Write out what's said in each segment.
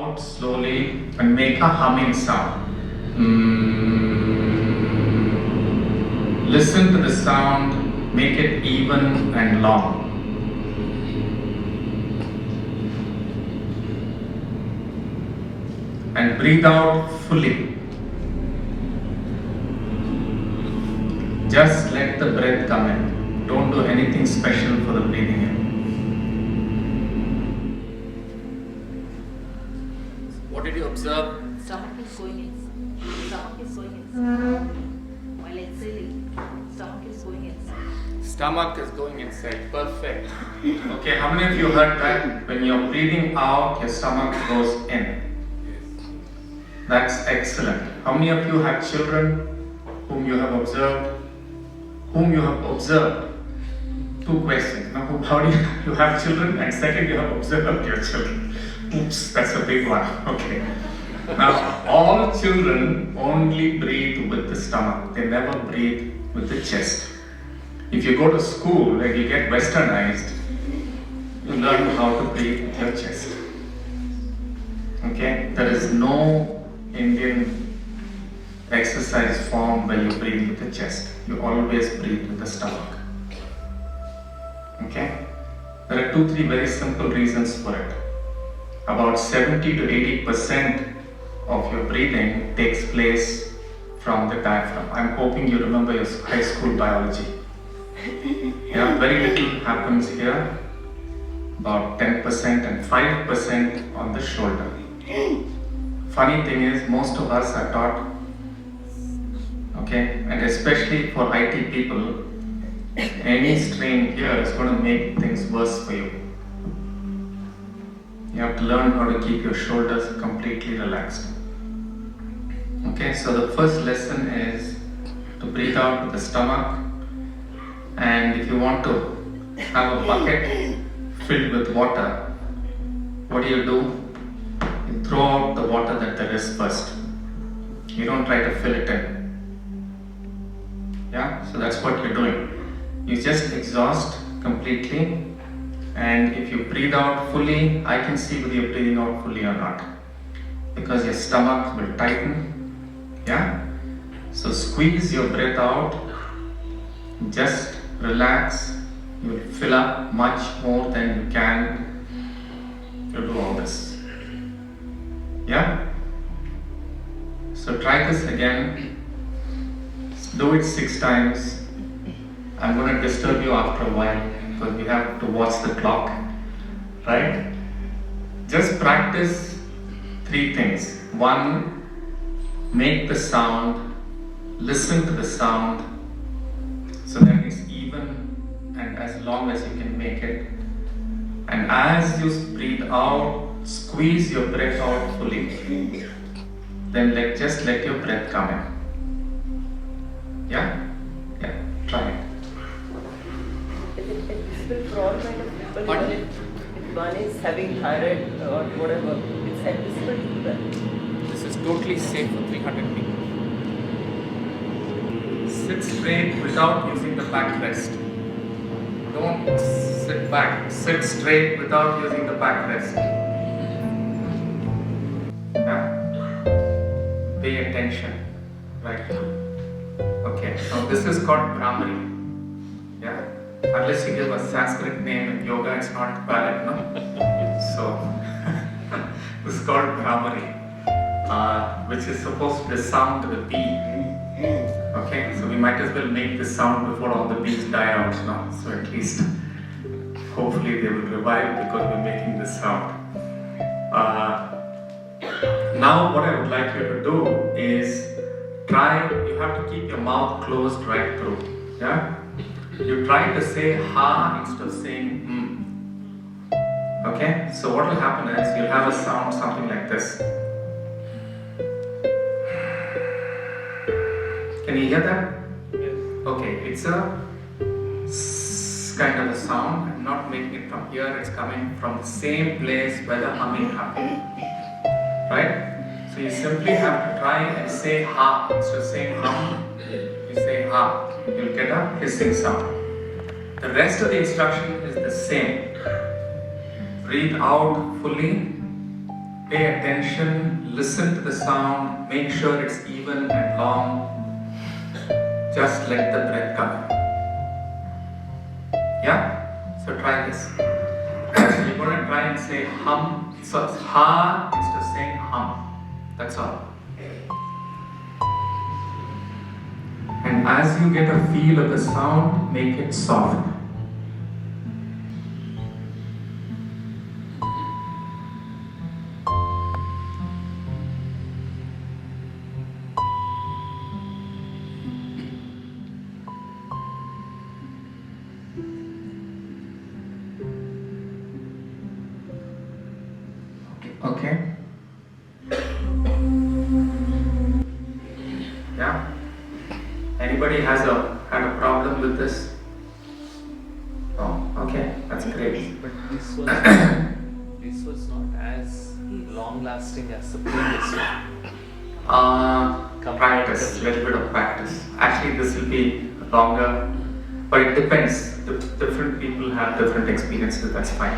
out slowly and make a humming sound. Listen to the sound, make it even and long. And breathe out fully. Just let the breath come in. Don't do anything special for the breathing in. What did you observe? Stomach is going in. Stomach is going inside. While exhaling, stomach is going inside. Stomach is going inside. Perfect. Okay, how many of you heard that? When you're breathing out, your stomach goes in. That's excellent. How many of you have children whom you have observed? Whom you have observed? Two questions. Now, how do you have children? And second, you have observed your children. Oops, that's a big one. Okay. Now, all children only breathe with the stomach. They never breathe with the chest. If you go to school and you get westernized, you learn how to breathe with your chest. Okay? There is no Indian exercise form where you breathe with the chest. You always breathe with the stomach. Okay? There are 2-3 very simple reasons for it. About 70 to 80% of your breathing takes place from the diaphragm. I'm hoping you remember your high school biology. Yeah, very little happens here, about 10% and 5% on the shoulder. Funny thing is, most of us are taught, okay, and especially for IT people, any strain here is going to make things worse for you. You have to learn how to keep your shoulders completely relaxed. Okay, so the first lesson is to breathe out with the stomach, and if you want to have a bucket filled with water, what do? You throw out the water that there is first. You don't try to fill it in. Yeah, so that's what you're doing. You just exhaust completely, and if you breathe out fully, I can see whether you're breathing out fully or not, because your stomach will tighten. Yeah, so squeeze your breath out, just relax. You will fill up much more than you can to do all this. Yeah, so try this again. Do it 6 times. I'm going to disturb you after a while because we have to watch the clock, right? Just practice 3 things. 1, make the sound, listen to the sound, so that it's even and as long as you can make it. And as you breathe out, squeeze your breath out fully. Then just let your breath come in. Yeah? Yeah, try it. It's for all kind of people, even if one is having thyroid or whatever, it's admissible to do that. This is totally safe for 300 people. Sit straight without using the backrest. Don't sit back. Sit straight without using the backrest. Yeah? Pay attention. Right now. Okay, so this is called Brahmari. Yeah? Unless you give a Sanskrit name in yoga, it's not valid, no? So, this is called Brahmari, which is supposed to be the sound of the bee. Okay, so we might as well make this sound before all the bees die out now. So at least, hopefully they will revive because we're making this sound. Now what I would like you to do is you have to keep your mouth closed right through. Yeah? You try to say ha instead of saying Okay, so what will happen is you'll have a sound something like this. Can you hear that? Yes. Okay, it's a kind of a sound. I'm not making it from here, it's coming from the same place where the humming happened. Right? So you simply have to try and say ha. Instead of saying hum, you say ha. You'll get a hissing sound. The rest of the instruction is the same. Breathe out fully Pay attention, listen to the sound, make sure it's even and long. Just let the breath come. Yeah? So try this. You're going to try and say hum. So it's ha instead of saying hum. That's all. And as you get a feel of the sound, make it soft. Okay? Yeah? Anybody had a problem with this? Oh, okay, that's great. But this was not as long lasting as the previous one. Practice, little bit of practice. Actually, this will be longer, but it depends. Different people have different experiences, that's fine.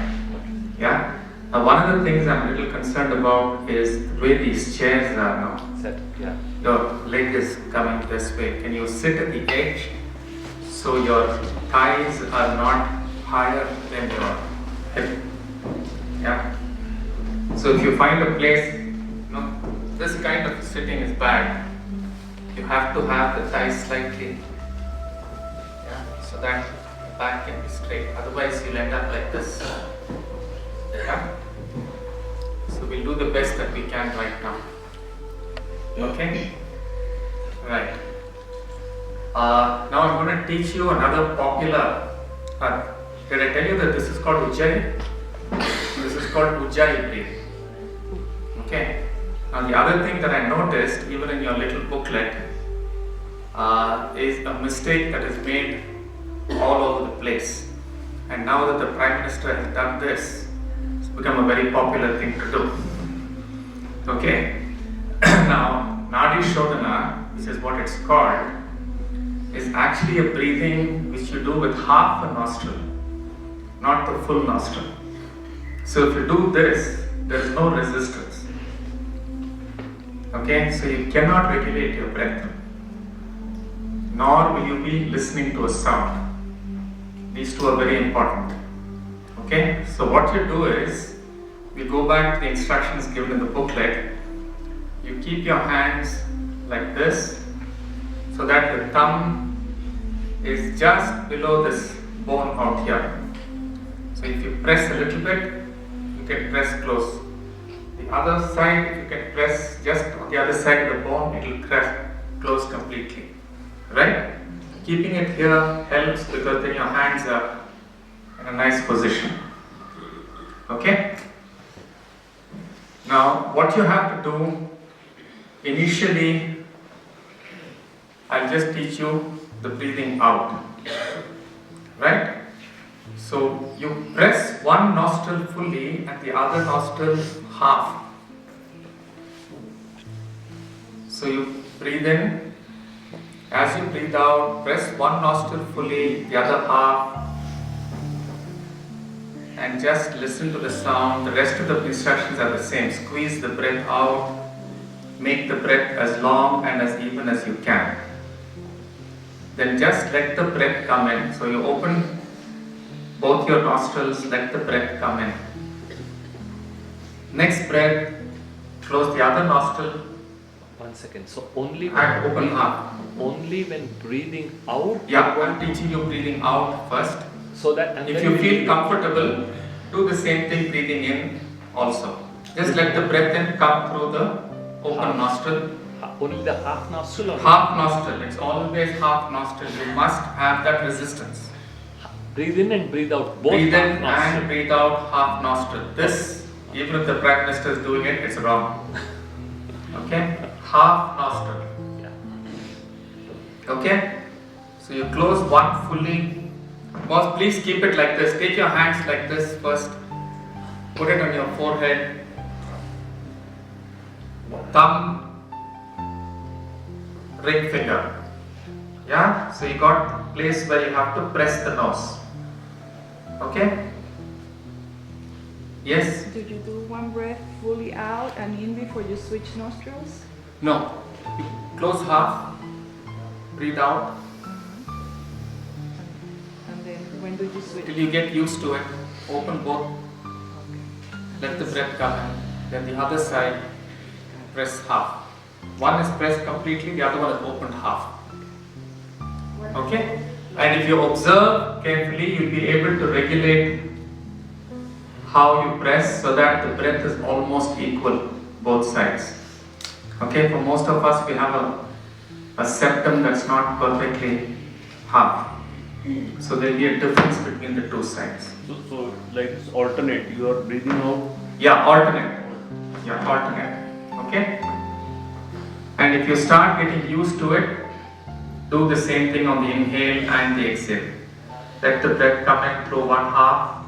Yeah? Now, one of the things I'm a little concerned about is the way these chairs are now. Set, yeah. Your leg is coming this way. Can you sit at the edge so your thighs are not higher than your hip? Yeah. So if you find a place, this kind of sitting is bad. You have to have the thighs slightly, so that the back can be straight. Otherwise, you'll end up like this. Yeah. So we'll do the best that we can right now. Okay? Right. Now I'm going to teach you another popular. Did I tell you that this is called Ujjayi? This is called Ujjayi breathing. Okay? Now the other thing that I noticed, even in your little booklet, is a mistake that is made all over the place. And now that the Prime Minister has done this, it's become a very popular thing to do. Okay? Now, Nadi Shodhana, which is what it's called, is actually a breathing which you do with half a nostril, not the full nostril. So if you do this, there is no resistance. Okay? So you cannot regulate your breath, nor will you be listening to a sound. These two are very important. Okay? So what you do is, we go back to the instructions given in the booklet. You keep your hands like this, so that the thumb is just below this bone out here. So if you press a little bit, you can press close. The other side, if you can press just on the other side of the bone, it will close completely. Right? Keeping it here helps because then your hands are in a nice position. Okay? Now, what you have to do initially, I'll just teach you the breathing out. Right? So, you press one nostril fully and the other nostril half. So, you breathe in. As you breathe out, press one nostril fully, the other half, and just listen to the sound. The rest of the instructions are the same. Squeeze the breath out, make the breath as long and as even as you can. Then just let the breath come in. So you open both your nostrils, let the breath come in. Next breath, close the other nostril. 1 second. So only And open half. Only when breathing out. Yeah, I'm teaching you breathing out first. So that and If then you feel comfortable, do the same thing breathing in also. Just let the breath in come through the open nostril. Only the half nostril or Half nostril, it's always half nostril. You must have that resistance. breathe in and breathe out. Both Breathe half in nostril. and breathe out half nostril. This, even if the Prime Minister is doing it, it's wrong. Okay? Half nostril. Yeah. Okay? So you close one fully. Boss, please keep it like this. Take your hands like this first. Put it on your forehead. Thumb, ring finger. Yeah? So you got place where you have to press the nose. Okay? Yes? Do you do one breath fully out and in before you switch nostrils? No. You close half, breathe out And then when do you switch? till you get used to it. Open both. Let the breath come in. Then the other side, press half. One is pressed completely, the other one is opened half. Okay? And if you observe carefully, you'll be able to regulate how you press so that the breath is almost equal, both sides. Okay? For most of us, we have a septum that's not perfectly half. So there'll be a difference between the two sides. So like it's alternate, you are breathing out. Yeah, alternate. Yeah, alternate. Okay? And if you start getting used to it, do the same thing on the inhale and the exhale. Let the breath come in through one half.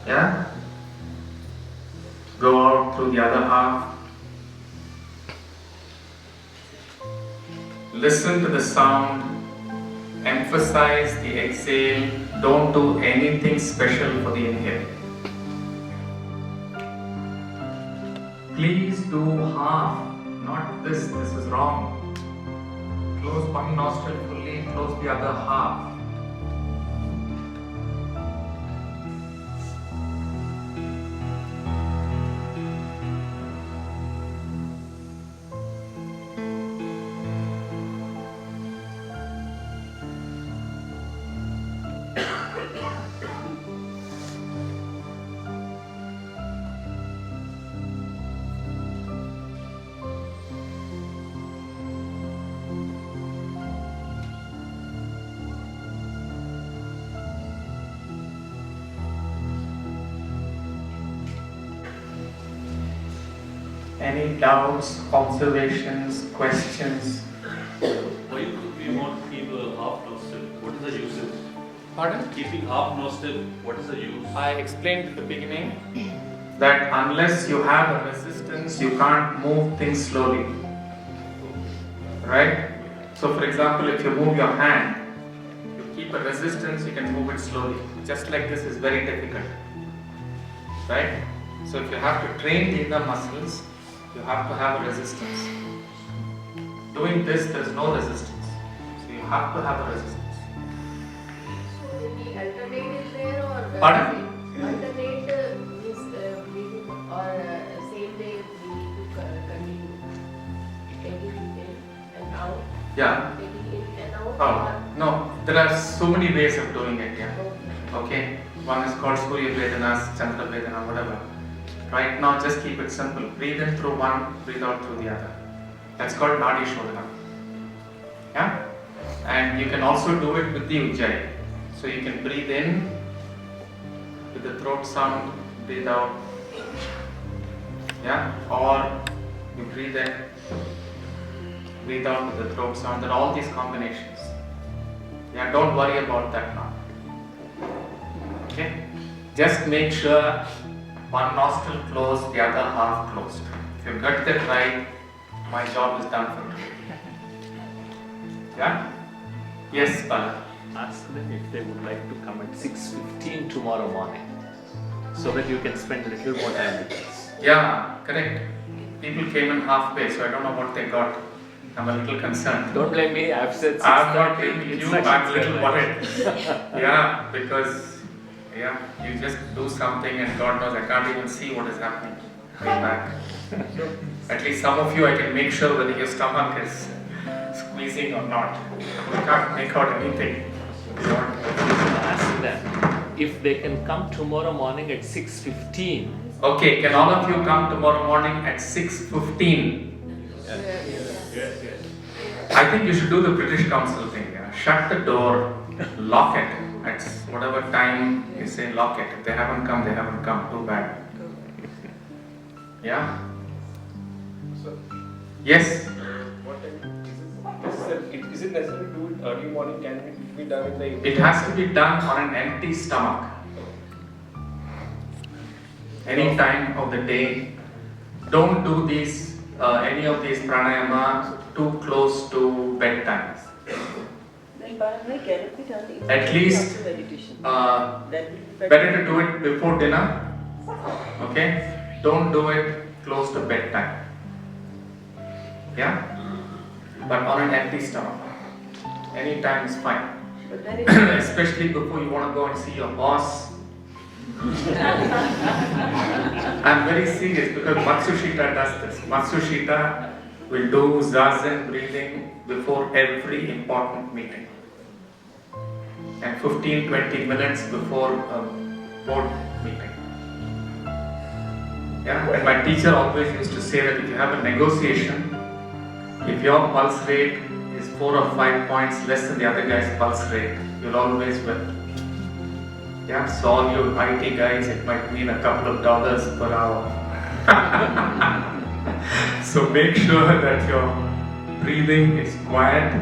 Yeah? Go out through the other half. Listen to the sound. Emphasize the exhale. Don't do anything special for the inhale. Please do half, not this. This is wrong. Close one nostril fully, close the other half. Any doubts, observations, questions? Why we want to keep a half nostril? What is the use? Pardon? Keeping half nostril, what is the use? I explained at the beginning that unless you have a resistance, you can't move things slowly. Right? So for example, if you move your hand, you keep a resistance, you can move it slowly. Just like this is very difficult. Right? So if you have to train the inner muscles, you have to have a resistance. Doing this, there is no resistance. So you have to have a resistance. So the alternate is there or Pardon? alternate is breathing or same day we need to continue taking in and out, Yeah. taking in and out. Oh, no. There are so many ways of doing it, yeah. Or, Okay? One is called Surya Vedanas, Chandra Vedana, whatever. Right now, just keep it simple. Breathe in through one, breathe out through the other. That's called Nadi Shodhana. Yeah? And you can also do it with the Ujjayi. So you can breathe in with the throat sound, breathe out. Yeah? Or you breathe in, breathe out with the throat sound. There are all these combinations. Yeah, don't worry about that now. Okay? Just make sure one nostril closed, the other half closed. If you got that right, my job is done for today. Yeah? Yes, Bala. Ask them if they would like to come at 6:15 tomorrow morning, so that you can spend a little more time with us. Yeah, correct. People came in halfway, so I don't know what they got. I'm a little concerned. Don't blame me, I've said 6:30. I'm not blaming you, I'm a instructions little were worried. Yeah, because you just do something and God knows I can't even see what is happening way back. At least some of you I can make sure whether your stomach is squeezing or not. You can't make out anything. Ask them if they can come tomorrow morning at 6:15. Okay, can all of you come tomorrow morning at 6:15? I think you should do the British Council thing. Yeah? Shut the door, lock it at whatever time you say lock it. If they haven't come, they haven't come. Too bad. Yeah? Yes? Is it necessary to do it early morning? Can it be done in the evening? It has to be done on an empty stomach. Any time of the day. Don't do these, any of these pranayama too close to bedtime. The But can it be done immediately At least, after meditation? uh, That will be better to do it before dinner. Okay? Don't do it close to bedtime. Yeah? But on an empty stomach. Any time is fine. But then it Especially before you want to go and see your boss. I'm very serious because Matsushita does this. Matsushita will do zazen breathing before every important meeting. And 15-20 minutes before a board meeting. Yeah, and my teacher always used to say that if you have a negotiation, if your pulse rate is 4 or 5 points less than the other guy's pulse rate, you'll always win. Yeah, so all you IT guys, it might mean a couple of dollars per hour. So make sure that your breathing is quiet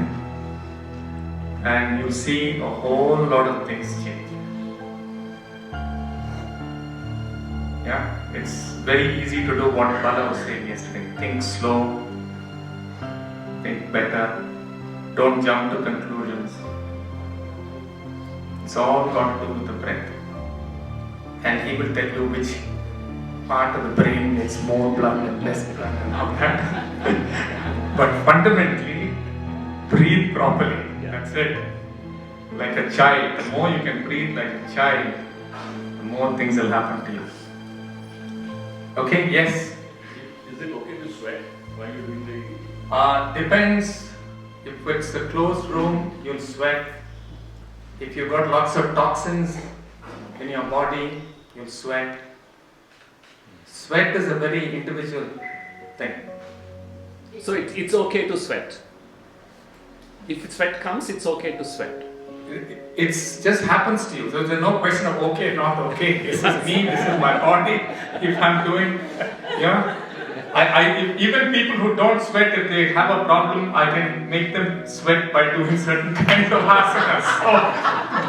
and you see a whole lot of things change. Yeah, it's very easy to do what Bala was saying yesterday. Think slow, think better, don't jump to conclusions. It's all got to do with the breath. And he will tell you which part of the brain gets more blood and less blood and all that. But fundamentally, breathe properly. That's it. Like a child. The more you can breathe like a child, the more things will happen to you. Okay, yes? Is it okay to sweat while you're doing the... Depends. If it's a closed room, you'll sweat. If you've got lots of toxins in your body, you'll sweat. Sweat is a very individual thing. So it's okay to sweat. If sweat comes, it's okay to sweat. It's just happens to you. So there's no question of okay, not okay. This is me, this is my body. If I'm doing, even people who don't sweat, if they have a problem, I can make them sweat by doing certain kinds of asanas. So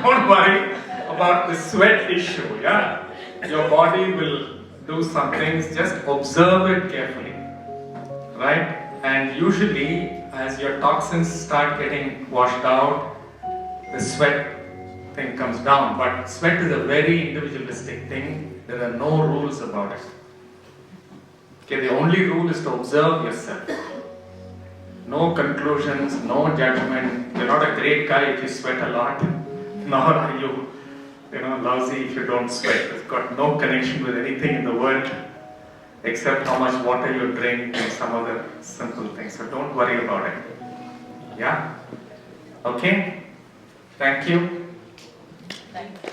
don't worry about the sweat issue. Yeah, your body will do some things. Just observe it carefully, right? And usually, as your toxins start getting washed out, the sweat thing comes down. But sweat is a very individualistic thing. There are no rules about it. Okay, the only rule is to observe yourself. No conclusions, no judgment. You're not a great guy if you sweat a lot. Nor are you, lousy if you don't sweat. It's got no connection with anything in the world except how much water you drink and some other simple things. So don't worry about it. Yeah? Okay? Thank you. Thank you.